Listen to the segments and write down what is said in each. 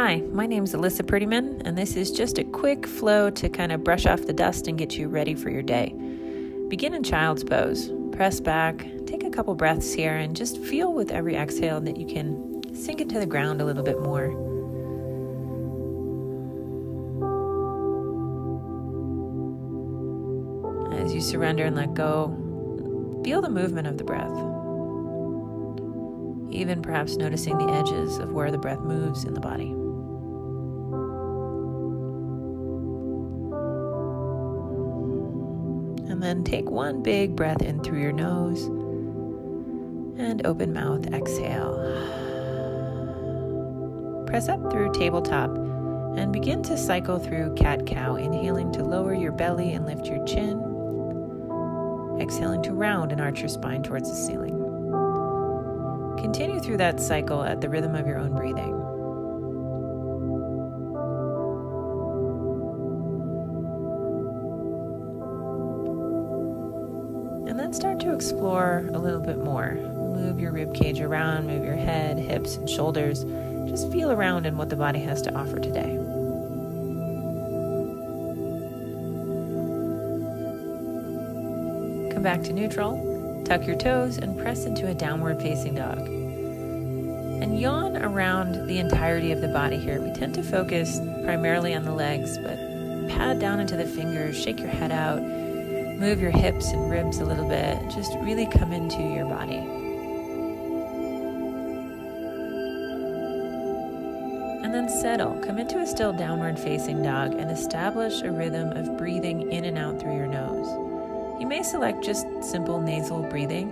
Hi, my name's Alyssa Prettyman, and this is just a quick flow to kind of brush off the dust and get you ready for your day. Begin in child's pose. Press back, take a couple breaths here, and just feel with every exhale that you can sink into the ground a little bit more. As you surrender and let go, feel the movement of the breath. Even perhaps noticing the edges of where the breath moves in the body. And then take one big breath in through your nose and open mouth, exhale. Press up through tabletop and begin to cycle through cat-cow, inhaling to lower your belly and lift your chin, exhaling to round and arch your spine towards the ceiling. Continue through that cycle at the rhythm of your own breathing. And then start to explore a little bit more. Move your rib cage around, move your head, hips, and shoulders. Just feel around in what the body has to offer today. Come back to neutral. Tuck your toes and press into a downward facing dog. And yawn around the entirety of the body here. We tend to focus primarily on the legs, but pad down into the fingers, shake your head out, move your hips and ribs a little bit. Just really come into your body. And then settle. Come into a still downward facing dog and establish a rhythm of breathing in and out through your nose. You may select just simple nasal breathing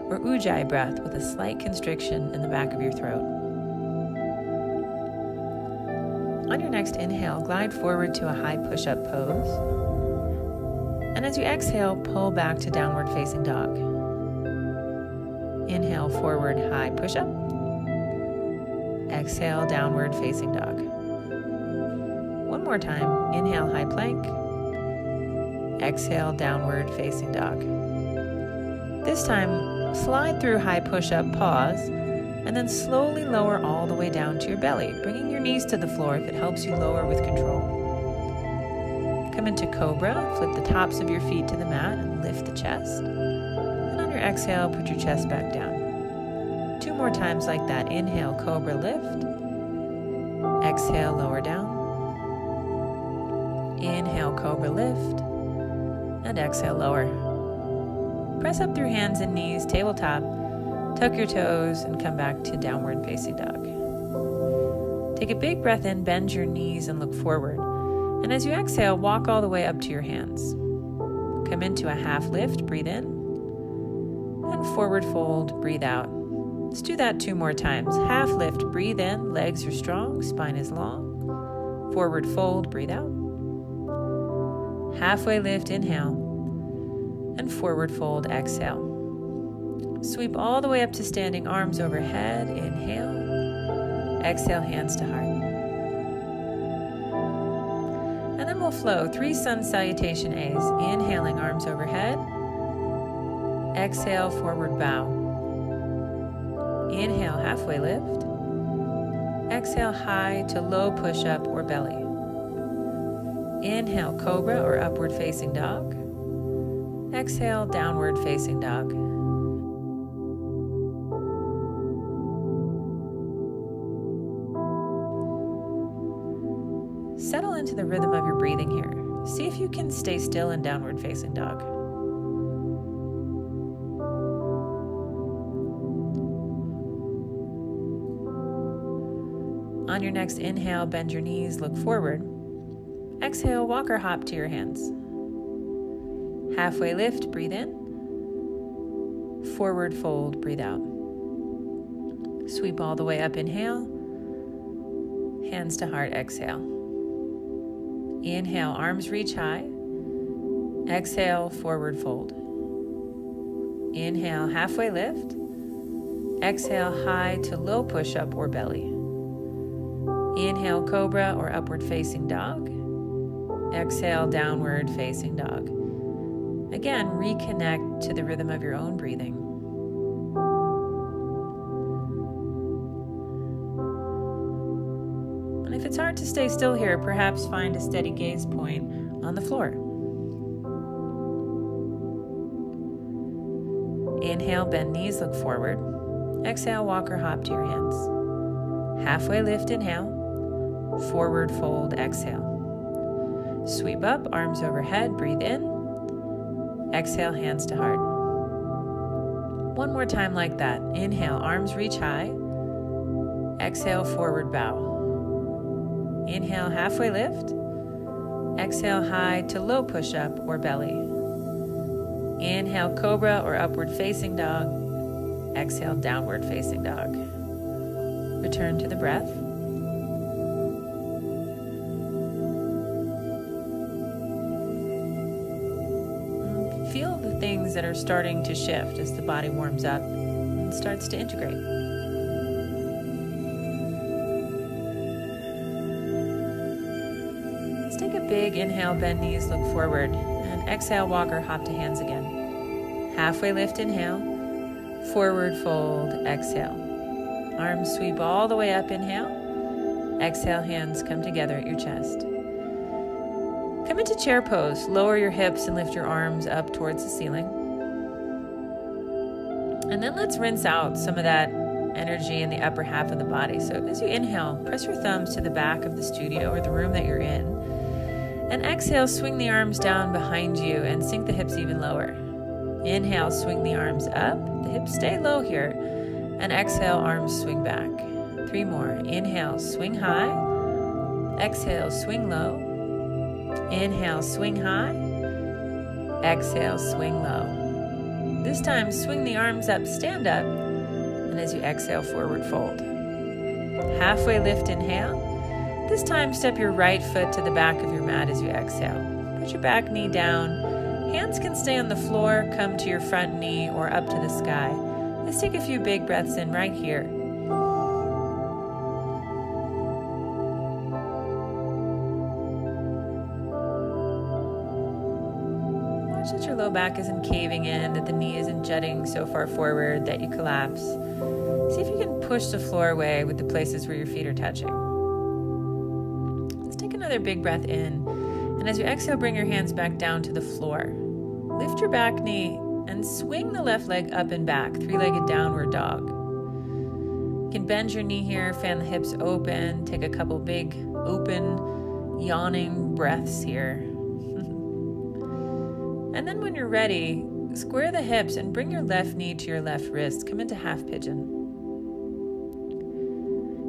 or ujjayi breath with a slight constriction in the back of your throat. On your next inhale, glide forward to a high push-up pose. And as you exhale, pull back to downward facing dog. Inhale, forward, high push-up. Exhale, downward facing dog. One more time. Inhale, high plank. Exhale, downward facing dog. This time, slide through high push-up, pause, and then slowly lower all the way down to your belly, bringing your knees to the floor if it helps you lower with control. Come into Cobra, flip the tops of your feet to the mat and lift the chest. And on your exhale, put your chest back down. 2 more times like that. Inhale, Cobra, lift. Exhale, lower down. Inhale, Cobra, lift. And exhale, lower. Press up through hands and knees, tabletop, tuck your toes, and come back to downward facing dog. Take a big breath in, bend your knees, and look forward. And as you exhale, walk all the way up to your hands. Come into a half lift, breathe in, and forward fold, breathe out. Let's do that 2 more times. Half lift, breathe in, legs are strong, spine is long. Forward fold, breathe out. Halfway lift, inhale, and forward fold, exhale. Sweep all the way up to standing, arms overhead, inhale, exhale, hands to heart. And then we'll flow 3 sun salutation A's, inhaling, arms overhead, exhale, forward bow. Inhale, halfway lift, exhale, high to low push-up or belly. Inhale, Cobra or upward facing dog. Exhale, downward facing dog. Settle into the rhythm of your breathing here. See if you can stay still in downward facing dog. On your next inhale, bend your knees, look forward. Exhale, walk or hop to your hands. Halfway lift, breathe in. Forward fold, breathe out. Sweep all the way up, inhale. Hands to heart, exhale. Inhale, arms reach high. Exhale, forward fold. Inhale, halfway lift. Exhale, high to low push-up or belly. Inhale, Cobra or upward facing dog. Exhale, downward facing dog. Again, reconnect to the rhythm of your own breathing. it's hard to stay still here, perhaps find a steady gaze point on the floor. Inhale, bend knees, look forward. Exhale, walk or hop to your hands. Halfway lift, inhale. Forward fold, exhale. Sweep up, arms overhead, breathe in. Exhale, hands to heart. One more time like that. Inhale, arms reach high. Exhale, forward bow. Inhale, halfway lift. Exhale, high to low push-up or belly. Inhale, Cobra or upward facing dog. Exhale, downward facing dog. Return to the breath. Feel the things that are starting to shift as the body warms up and starts to integrate. Let's take a big inhale, bend knees, look forward, and exhale, walk or hop to hands again. Halfway lift, inhale, forward fold, exhale. Arms sweep all the way up, inhale. Exhale, hands come together at your chest. Come into chair pose, lower your hips and lift your arms up towards the ceiling. And then let's rinse out some of that energy in the upper half of the body. So as you inhale, press your thumbs to the back of the studio or the room that you're in. And exhale, swing the arms down behind you and sink the hips even lower. Inhale, swing the arms up. The hips stay low here. And exhale, arms swing back. 3 more. Inhale, swing high. Exhale, swing low. Inhale, swing high. Exhale, swing low. This time, swing the arms up, stand up. And as you exhale, forward fold. Halfway lift, inhale. This time, step your right foot to the back of your mat as you exhale. Put your back knee down. Hands can stay on the floor, come to your front knee or up to the sky. Let's take a few big breaths in right here. Watch that your low back isn't caving in, that the knee isn't jutting so far forward that you collapse. See if you can push the floor away with the places where your feet are touching. Let's take another big breath in. And as you exhale, bring your hands back down to the floor. Lift your back knee and swing the left leg up and back, 3-legged downward dog. You can bend your knee here, fan the hips open, take a couple big, open, yawning breaths here. And then when you're ready, square the hips and bring your left knee to your left wrist. Come into half pigeon.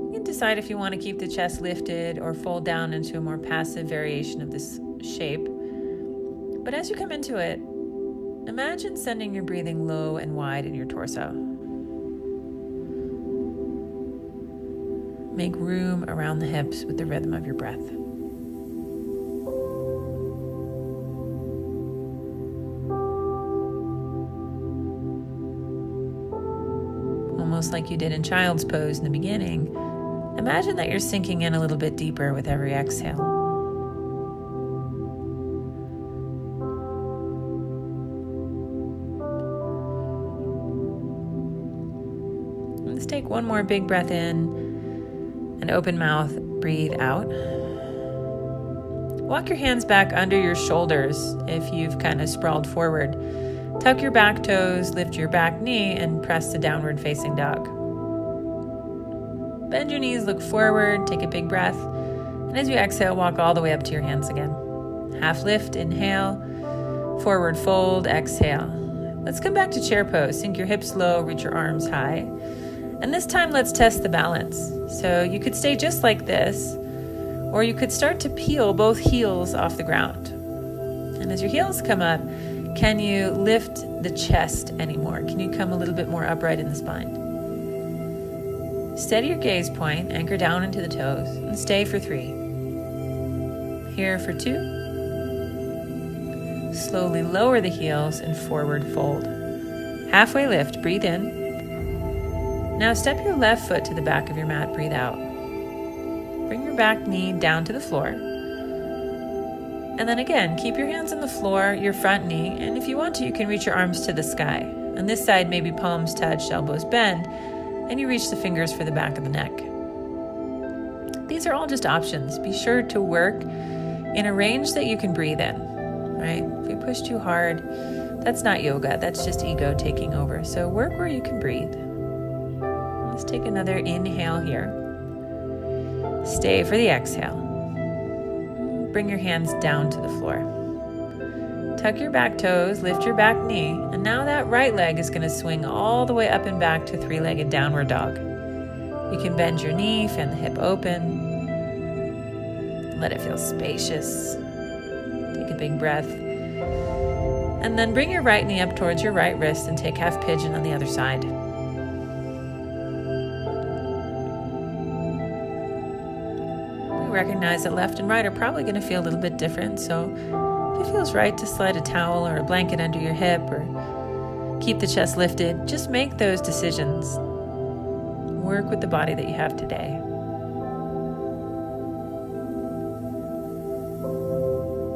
You can decide if you want to keep the chest lifted or fold down into a more passive variation of this shape. But as you come into it, imagine sending your breathing low and wide in your torso. Make room around the hips with the rhythm of your breath. Almost like you did in child's pose in the beginning, imagine that you're sinking in a little bit deeper with every exhale. Let's take one more big breath in and open mouth, breathe out. Walk your hands back under your shoulders if you've kind of sprawled forward. Tuck your back toes, lift your back knee, and press the downward facing dog. Bend your knees, look forward, take a big breath. And as you exhale, walk all the way up to your hands again. Half lift, inhale, forward fold, exhale. Let's come back to chair pose. Sink your hips low, reach your arms high. And this time, let's test the balance. So you could stay just like this, or you could start to peel both heels off the ground. And as your heels come up, can you lift the chest anymore? Can you come a little bit more upright in the spine? Steady your gaze point, anchor down into the toes, and stay for 3. Here for 2. Slowly lower the heels and forward fold. Halfway lift, breathe in. Now step your left foot to the back of your mat, breathe out. Bring your back knee down to the floor. And then again, keep your hands on the floor, your front knee, and if you want to, you can reach your arms to the sky. On this side, maybe palms touch, elbows bend, and you reach the fingers for the back of the neck. These are all just options. Be sure to work in a range that you can breathe in, right? If you push too hard, that's not yoga. That's just ego taking over. So work where you can breathe. Let's take another inhale here. Stay for the exhale. Bring your hands down to the floor. Tuck your back toes, lift your back knee, and now that right leg is going to swing all the way up and back to three-legged downward dog. You can bend your knee, fan the hip open. Let it feel spacious. Take a big breath. And then bring your right knee up towards your right wrist and take half pigeon on the other side. We recognize that left and right are probably going to feel a little bit different, so if it feels right to slide a towel or a blanket under your hip or keep the chest lifted, just make those decisions. Work with the body that you have today.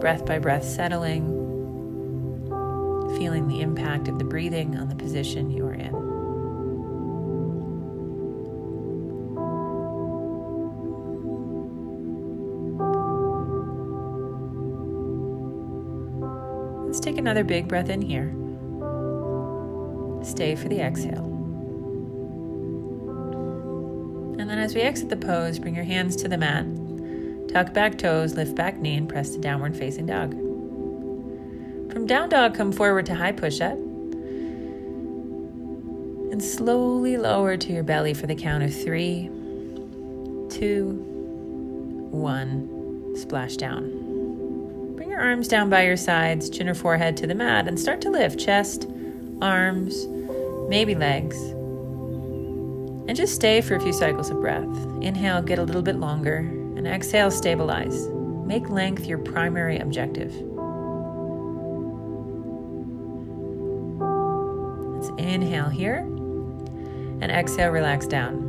Breath by breath settling, feeling the impact of the breathing on the position you are in. Let's take another big breath in here. Stay for the exhale. And then as we exit the pose, bring your hands to the mat. Tuck back toes, lift back knee, and press to downward facing dog. From down dog, come forward to high push-up. And slowly lower to your belly for the count of 3, 2, 1. Splash down. Bring your arms down by your sides, chin or forehead to the mat, and start to lift chest, arms, maybe legs. And just stay for a few cycles of breath. Inhale, get a little bit longer, and exhale, stabilize. Make length your primary objective. Let's inhale here, and exhale, relax down.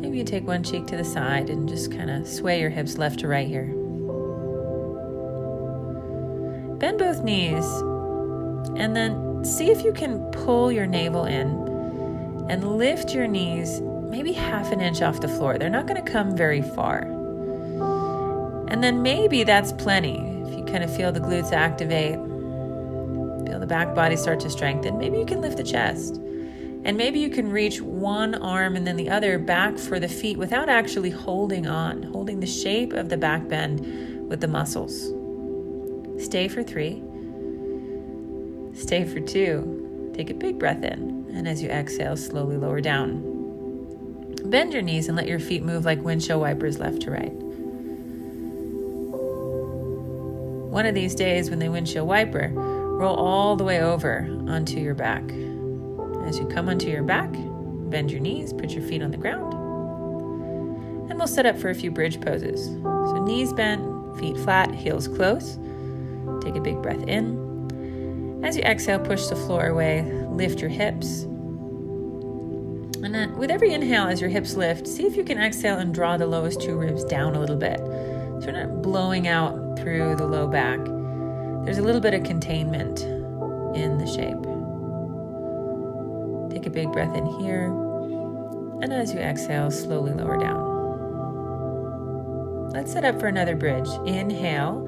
Maybe you take one cheek to the side and just kind of sway your hips left to right here. Bend both knees, and then see if you can pull your navel in and lift your knees maybe half an inch off the floor. They're not going to come very far. And then maybe that's plenty. If you kind of feel the glutes activate, feel the back body start to strengthen, maybe you can lift the chest. And maybe you can reach one arm and then the other back for the feet without actually holding on, holding the shape of the back bend with the muscles. Stay for 3. Stay for 2. Take a big breath in. And as you exhale, slowly lower down. Bend your knees and let your feet move like windshield wipers left to right. One of these days when they windshield wiper, roll all the way over onto your back. As you come onto your back, bend your knees, put your feet on the ground. And we'll set up for a few bridge poses. So knees bent, feet flat, heels close. Take a big breath in. As you exhale, push the floor away, lift your hips. And then with every inhale, as your hips lift, see if you can exhale and draw the lowest 2 ribs down a little bit. So you're not blowing out through the low back. There's a little bit of containment in the shape. Take a big breath in here. And as you exhale, slowly lower down. Let's set up for another bridge. Inhale.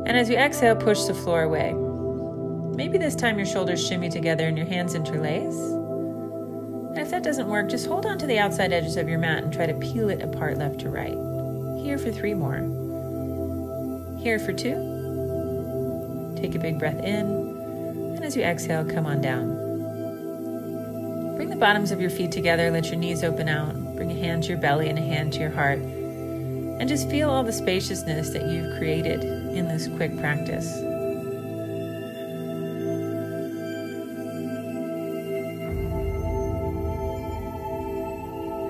And as you exhale, push the floor away. Maybe this time your shoulders shimmy together and your hands interlace. And if that doesn't work, just hold on to the outside edges of your mat and try to peel it apart left to right. Here for 3 more. Here for 2. Take a big breath in. And as you exhale, come on down. Bring the bottoms of your feet together, let your knees open out. Bring a hand to your belly and a hand to your heart. And just feel all the spaciousness that you've created in this quick practice.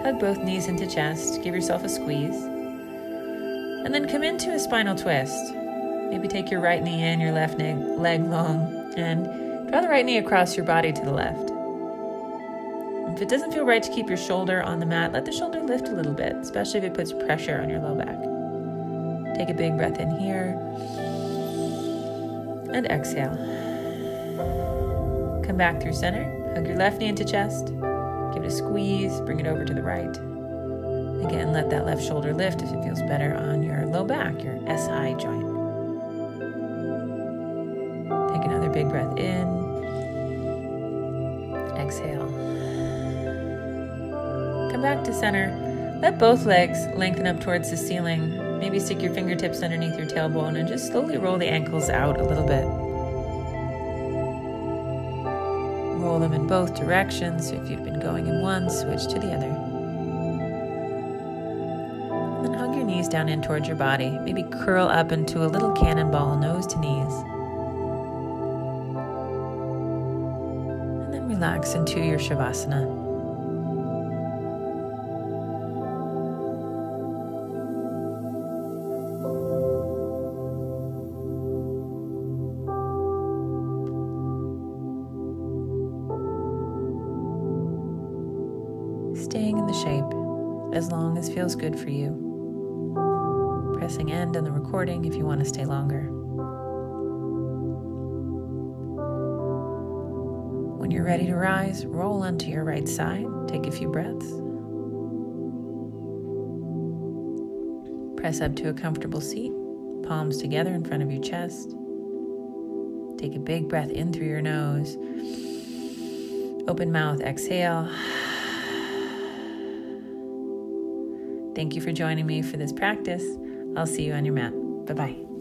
Hug both knees into chest, give yourself a squeeze. And then come into a spinal twist. Maybe take your right knee in, your left leg long, and draw the right knee across your body to the left. If it doesn't feel right to keep your shoulder on the mat, let the shoulder lift a little bit, especially if it puts pressure on your low back. Take a big breath in here, and exhale. Come back through center, hug your left knee into chest, to squeeze, bring it over to the right. Again, let that left shoulder lift if it feels better on your low back, your SI joint. Take another big breath in. Exhale. Come back to center. Let both legs lengthen up towards the ceiling. Maybe stick your fingertips underneath your tailbone and just slowly roll the ankles out a little bit. Roll them in both directions. So if you've been going in one, switch to the other. And then hug your knees down in towards your body. Maybe curl up into a little cannonball, nose to knees. And then relax into your Shavasana. Staying in the shape as long as feels good for you. Pressing end on the recording if you want to stay longer. When you're ready to rise, roll onto your right side. Take a few breaths. Press up to a comfortable seat, palms together in front of your chest. Take a big breath in through your nose. Open mouth, exhale. Thank you for joining me for this practice. I'll see you on your mat. Bye-bye.